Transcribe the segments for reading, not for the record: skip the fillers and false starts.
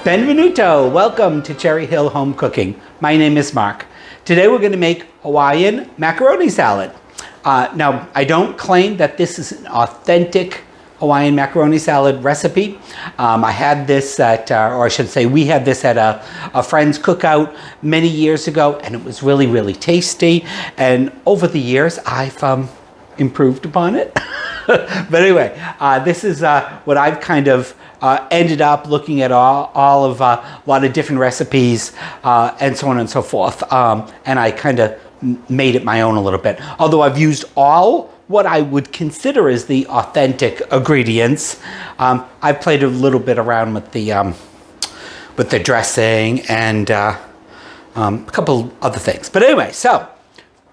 Benvenuto! Welcome to Cherry Hill Home Cooking. My name is Mark. Today we're going to make Hawaiian Macaroni Salad. Now, I don't claim that this is an authentic Hawaiian Macaroni Salad recipe. I had this at, or I should say we had this at a friend's cookout many years ago, and it was really, really tasty. And over the years, I've improved upon it. But anyway, this is what I've kind of ended up looking at all of a lot of different recipes and so on and so forth. And I kind of made it my own a little bit. Although I've used all what I would consider as the authentic ingredients. I've played a little bit around with the dressing and a couple other things. But anyway, so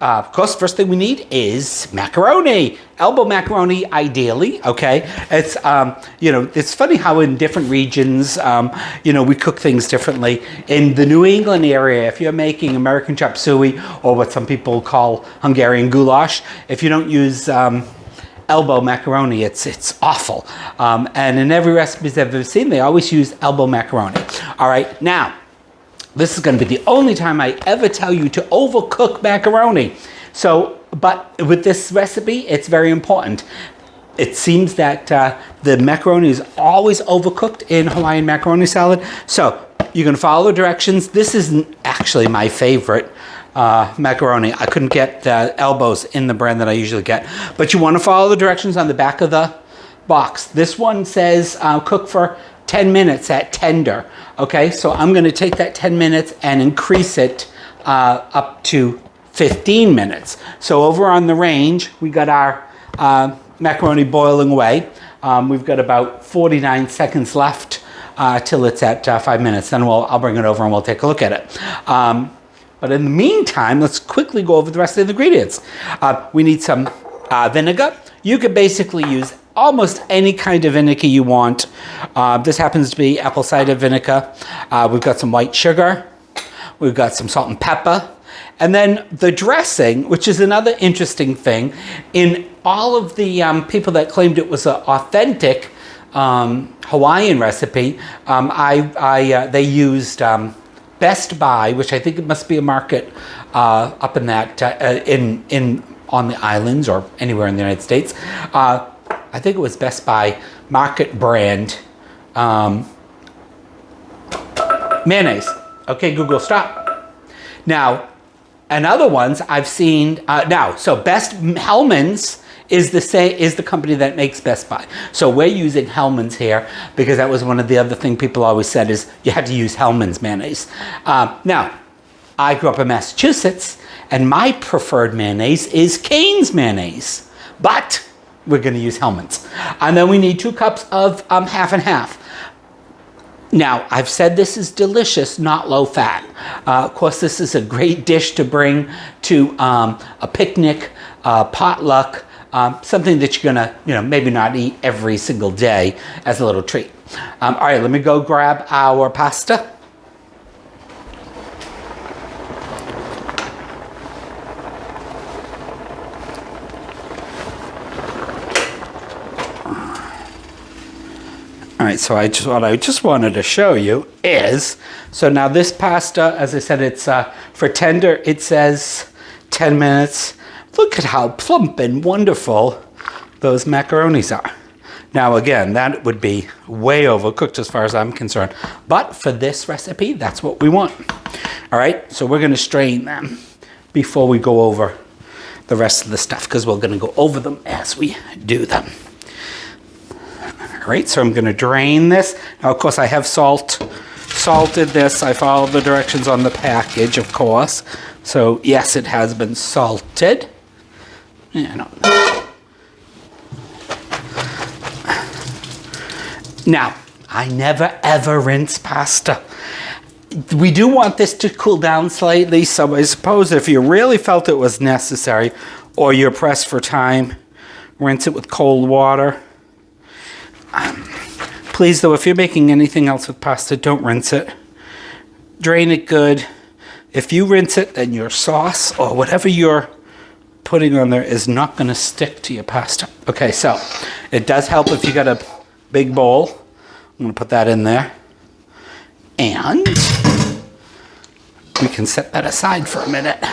of course, first thing we need is macaroni. Elbow macaroni, ideally, okay? It's, it's funny how in different regions, we cook things differently. In the New England area, if you're making American chop suey, or what some people call Hungarian goulash, if you don't use elbow macaroni, it's awful. And in every recipe I've ever seen, they always use elbow macaroni. All right, now, this is going to be the only time I ever tell you to overcook macaroni. So, but with this recipe, it's very important. It seems that the macaroni is always overcooked in Hawaiian macaroni salad. So you're going to follow the directions. This isn't actually my favorite macaroni. I couldn't get the elbows in the brand that I usually get. But you want to follow the directions on the back of the box. This one says cook for 10 minutes at tender. Okay, so I'm going to take that 10 minutes and increase it up to 15 minutes. So over on the range, we got our macaroni boiling away. We've got about 49 seconds left till it's at 5 minutes. Then I'll bring it over and we'll take a look at it. But in the meantime, let's quickly go over the rest of the ingredients. We need some vinegar. You could basically use almost any kind of vinegar you want. This happens to be apple cider vinegar. We've got some white sugar. We've got some salt and pepper. And then the dressing, which is another interesting thing. In all of the people that claimed it was an authentic Hawaiian recipe, they used Best Buy, which I think it must be a market up in that, on the islands or anywhere in the United States. I think it was Best Buy market brand mayonnaise. Okay, Google, stop. Now, and other ones I've seen so Hellman's is the company that makes Best Buy. So we're using Hellman's here because that was one of the other things people always said is you had to use Hellman's mayonnaise. Now, I grew up in Massachusetts, and my preferred mayonnaise is Cane's mayonnaise, but we're going to use Hellman's. And then we need 2 cups of half and half. Now, I've said this is delicious, not low fat. Of course, this is a great dish to bring to a picnic, potluck, something that you're going to, maybe not eat every single day as a little treat. All right, let me go grab our pasta. All right, so what I just wanted to show you is, so now this pasta, as I said, it's for tender, it says 10 minutes. Look at how plump and wonderful those macaronis are. Now again, that would be way overcooked as far as I'm concerned. But for this recipe, that's what we want. All right, so we're gonna strain them before we go over the rest of the stuff, because we're gonna go over them as we do them. All right, so I'm going to drain this. Now, of course, I have salted this. I followed the directions on the package, of course. So, yes, it has been salted. Now, I never, ever rinse pasta. We do want this to cool down slightly, so I suppose if you really felt it was necessary or you're pressed for time, rinse it with cold water. Please, though, if you're making anything else with pasta, don't rinse it. Drain it good. If you rinse it, then your sauce or whatever you're putting on there is not going to stick to your pasta. Okay, so it does help if you got a big bowl. I'm going to put that in there. And we can set that aside for a minute.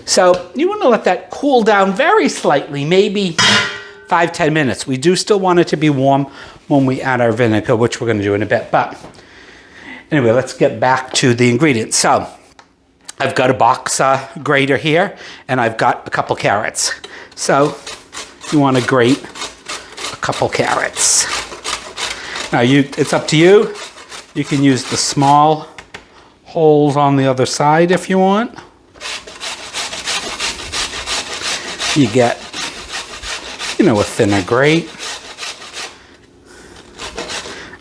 So you want to let that cool down very slightly, maybe 5-10 minutes. We do still want it to be warm when we add our vinegar, which we're going to do in a bit. But anyway, let's get back to the ingredients. So I've got a box grater here, and I've got a couple carrots. So you want to grate a couple carrots. Now it's up to you. You can use the small holes on the other side if you want. You get, a thinner grate.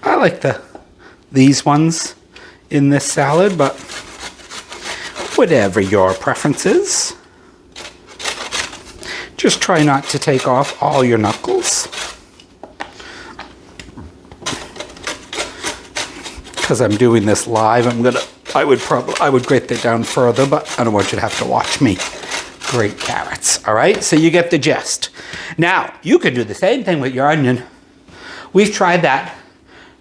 I like these ones in this salad, but whatever your preference is. Just try not to take off all your knuckles. Because I'm doing this live, I would grate that down further, but I don't want you to have to watch me grate carrots. All right, so you get the gist. Now, you could do the same thing with your onion. We've tried that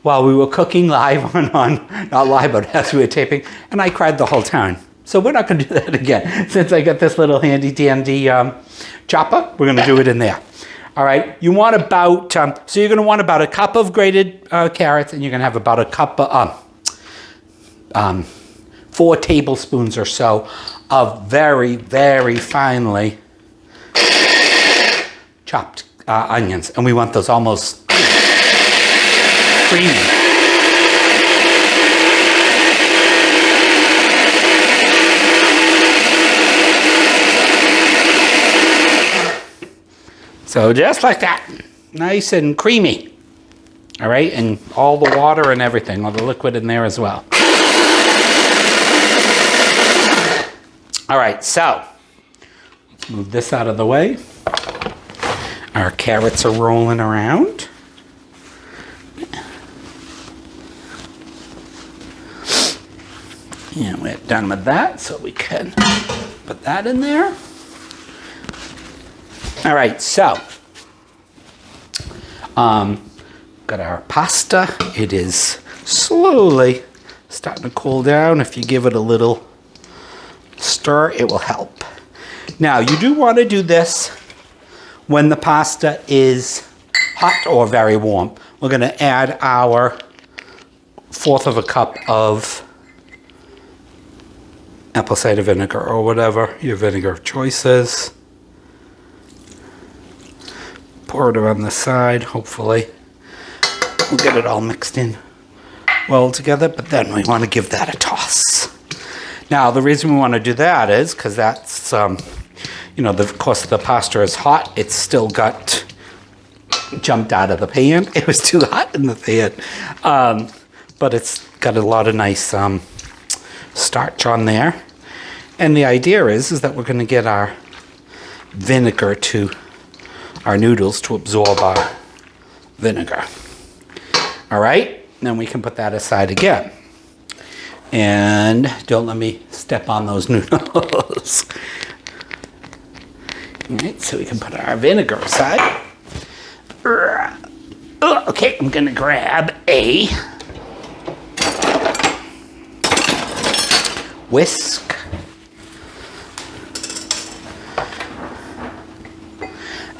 while we were cooking live not live, but as we were taping, and I cried the whole time. So we're not going to do that again. Since I got this little handy dandy chopper, we're going to do it in there. All right, you want about, so you're going to want about a cup of grated carrots, and you're going to have about a cup of, 4 tablespoons or so of very, very finely chopped onions. And we want those almost creamy. So just like that, nice and creamy. All right, and all the water and everything, all the liquid in there as well. All right, so let's move this out of the way. Our carrots are rolling around. And we're done with that, so we can put that in there. All right, so got our pasta. It is slowly starting to cool down. If you give it a little stir, it will help. Now, you do want to do this when the pasta is hot or very warm. We're going to add our 1/4 of a cup of apple cider vinegar, or whatever your vinegar of choice is. Pour it around the side, hopefully. We'll get it all mixed in well together, but then we want to give that a toss. Now, the reason we want to do that is because that's, of course, the pasta is hot. It's still got jumped out of the pan. It was too hot in the pan. But it's got a lot of nice starch on there. And the idea is that we're going to get our vinegar to our noodles to absorb our vinegar. All right, then we can put that aside again. And don't let me step on those noodles. All right, so we can put our vinegar aside. Okay, I'm gonna grab a whisk.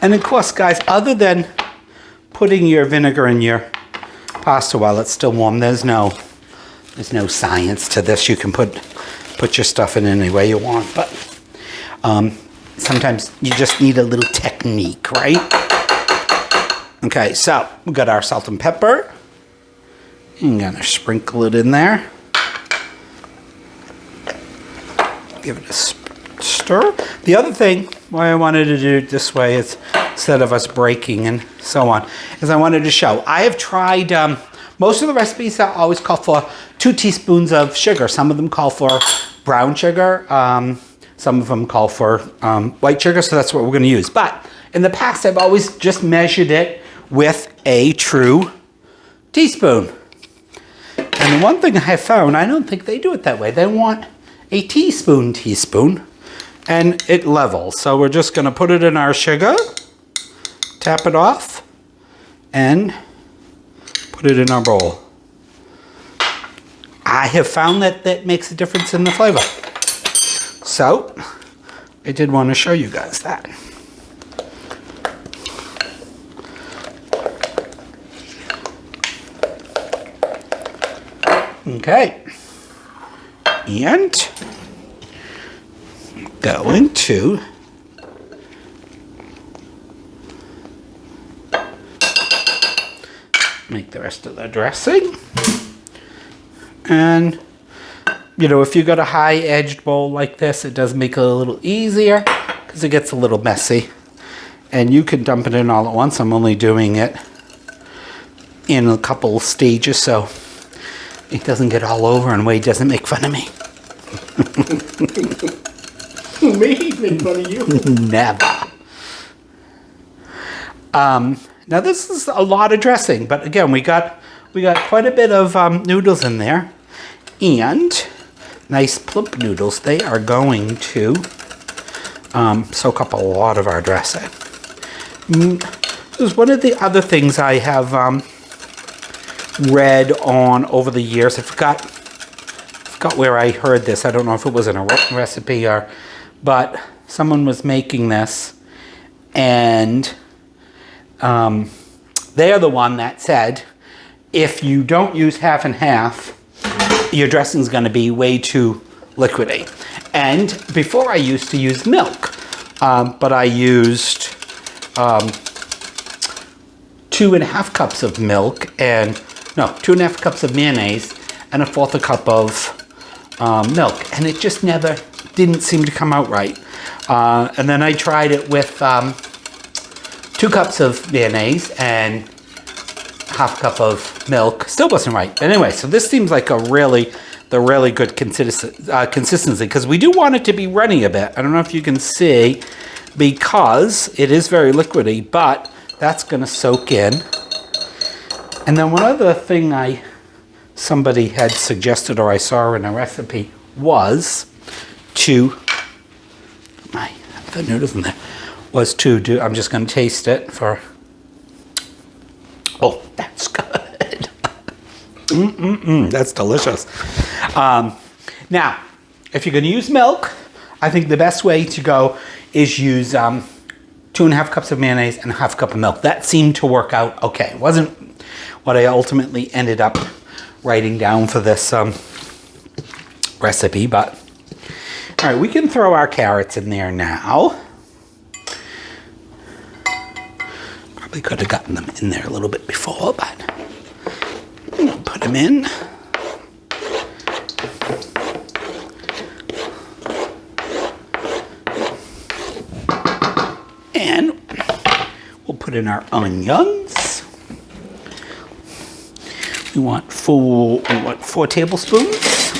And of course, guys, other than putting your vinegar in your pasta while it's still warm, there's no science to this. You can put your stuff in any way you want, but sometimes you just need a little technique, right? Okay, so we've got our salt and pepper. I'm gonna sprinkle it in there. Give it a stir. The other thing why I wanted to do it this way is, instead of us breaking and so on, is I wanted to show. I have tried, most of the recipes that always call for 2 teaspoons of sugar. Some of them call for brown sugar. Some of them call for white sugar, so that's what we're gonna use. But in the past, I've always just measured it with a true teaspoon. And the one thing I have found, I don't think they do it that way. They want a teaspoon, and it levels. So we're just gonna put it in our sugar, tap it off, and put it in our bowl. I have found that makes a difference in the flavor. So, I did want to show you guys that. Okay. And going to make the rest of the dressing. And, you know, if you've got a high-edged bowl like this, it does make it a little easier because it gets a little messy. And you can dump it in all at once. I'm only doing it in a couple stages so it doesn't get all over and Wade doesn't make fun of me. Me make fun of you? Never. Now this is a lot of dressing, but again, we got quite a bit of noodles in there, and nice plump noodles. They are going to soak up a lot of our dressing. This is one of the other things I have read on over the years. I forgot where I heard this. I don't know if it was in a recipe but someone was making this, and they are the one that said, if you don't use half and half, your dressing is going to be way too liquidy. And before I used to use milk, but I used 2.5 cups of milk and 2.5 cups of mayonnaise and 1/4 cup of milk, and it just never didn't seem to come out right. And then I tried it with 2 cups of mayonnaise and 1/2 cup of milk. Still wasn't right. But anyway, so this seems like the really good consistency, because we do want it to be runny a bit. I don't know if you can see, because it is very liquidy, but that's going to soak in. And then one other thing somebody had suggested, or I saw in a recipe, was to the noodles in there. Was to do. I'm just going to taste it for. Oh, that's good. That's delicious. Now, if you're going to use milk, I think the best way to go is use 2.5 cups of mayonnaise and 1/2 cup of milk. That seemed to work out okay. It wasn't what I ultimately ended up writing down for this recipe, but all right, we can throw our carrots in there now. Probably could have gotten them in there a little bit before, but we'll put them in. And we'll put in our onions. We want 4 tablespoons.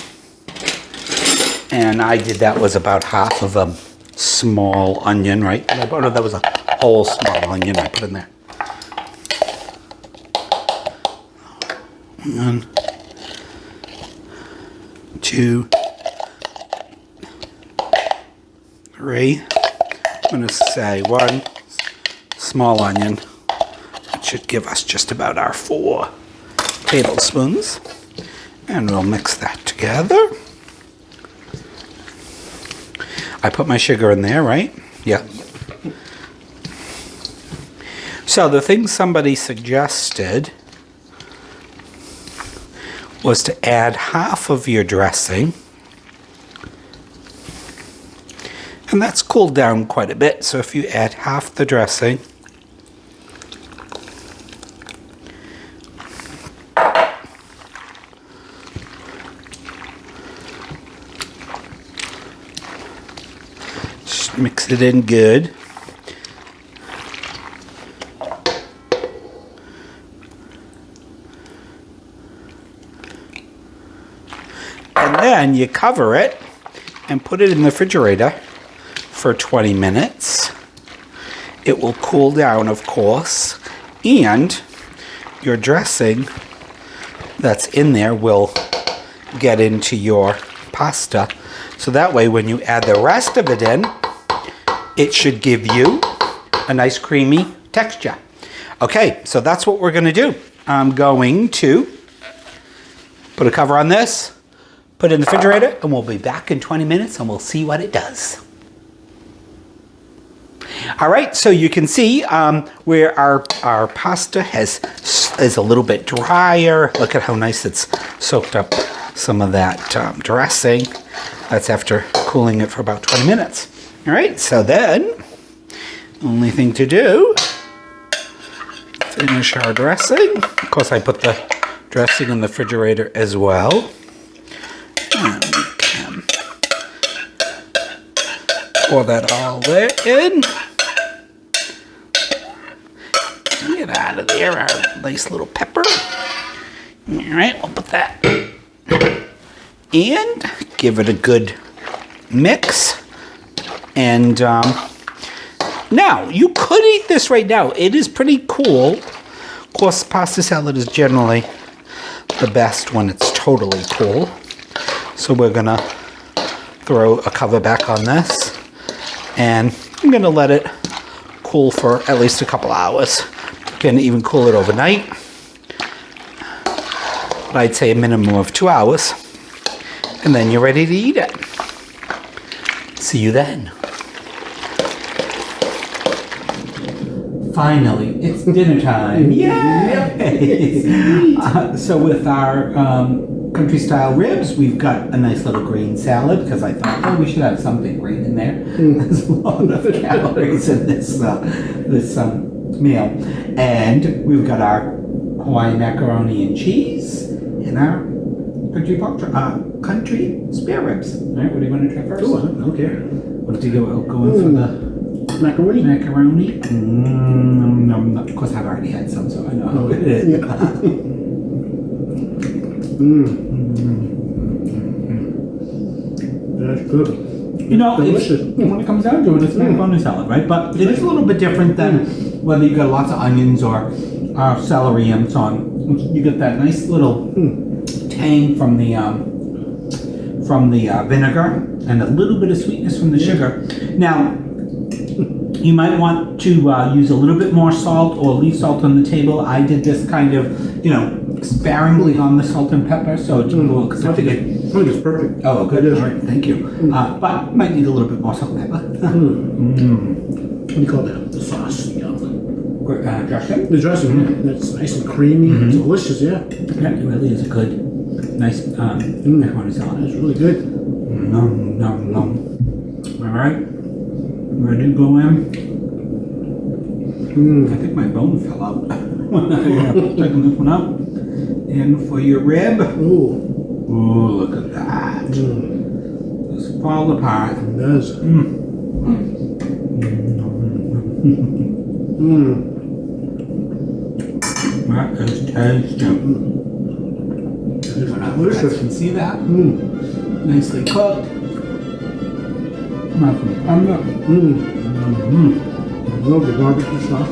And I did that was about half of a small onion, right? Oh no, that was a whole small onion I put in there. 1, 2, 3. I'm going to say 1 small onion. That should give us just about our 4 tablespoons. And we'll mix that together. I put my sugar in there, right? Yeah. So the thing somebody suggested was to add half of your dressing. And that's cooled down quite a bit. So if you add half the dressing, just mix it in good. And then you cover it and put it in the refrigerator for 20 minutes. It will cool down, of course, and your dressing that's in there will get into your pasta. So that way when you add the rest of it in, it should give you a nice creamy texture. Okay, so that's what we're going to do. I'm going to put a cover on this, put it in the refrigerator, and we'll be back in 20 minutes and we'll see what it does. All right, so you can see where our pasta is a little bit drier. Look at how nice it's soaked up some of that dressing. That's after cooling it for about 20 minutes. All right, so then, only thing to do, finish our dressing. Of course, I put the dressing in the refrigerator as well. And we can pour that all there in. Get out of there, our nice little pepper. All right, we'll put that and give it a good mix. And now, you could eat this right now. It is pretty cool. Of course, pasta salad is generally the best when it's totally cool. So we're gonna throw a cover back on this. And I'm gonna let it cool for at least a couple hours. You can even cool it overnight. But I'd say a minimum of 2 hours. And then you're ready to eat it. See you then. Finally, it's dinner time. Yay! So with our country style ribs, we've got a nice little green salad because I thought, oh, we should have something green in there. There's a lot of calories in this meal. And we've got our Hawaiian macaroni and cheese and our country spare ribs. All right, what do you want to try first? Oh, I don't care. What do you go in for the Macaroni. macaroni? Of course, I've already had some, so I know how good it is. Yeah. That's good. You know, Delicious. when it comes down to it, it's macaroni salad, right? But it is a little bit different than whether you got lots of onions or celery and so on. You get that nice little tang from the vinegar and a little bit of sweetness from the sugar. Now, you might want to use a little bit more salt or leave salt on the table. I did this kind of, sparingly on the salt and pepper, so it's cool. I think it's perfect. Oh, good. It is. All right, thank you. But might need a little bit more salt and pepper. What do you call that? The sauce. Dressing? The dressing, that's nice and creamy. It's delicious, yeah. Yeah, it really is a good, nice macaroni salad. It's really good. Nom, nom, nom. All right, ready to go in? I think my bone fell out when I taking this one out. And for your rib, Ooh, look at that. Just fall apart. it does. That is tasty. Delicious. You can see that? Nicely cooked. Nothing tender. Love the barbecue sauce.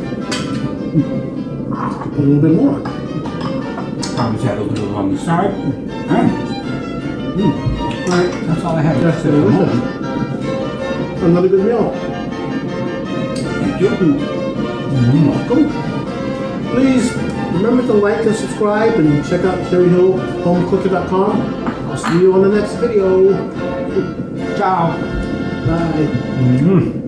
Put a little bit more. Probably had a little on the side. Alright, that's all I have. That's delicious. Another good meal. Thank you. Welcome. Please remember to like and subscribe and check out CherryHillHomeCooker.com. I'll see you on the next video. Ciao. Bye.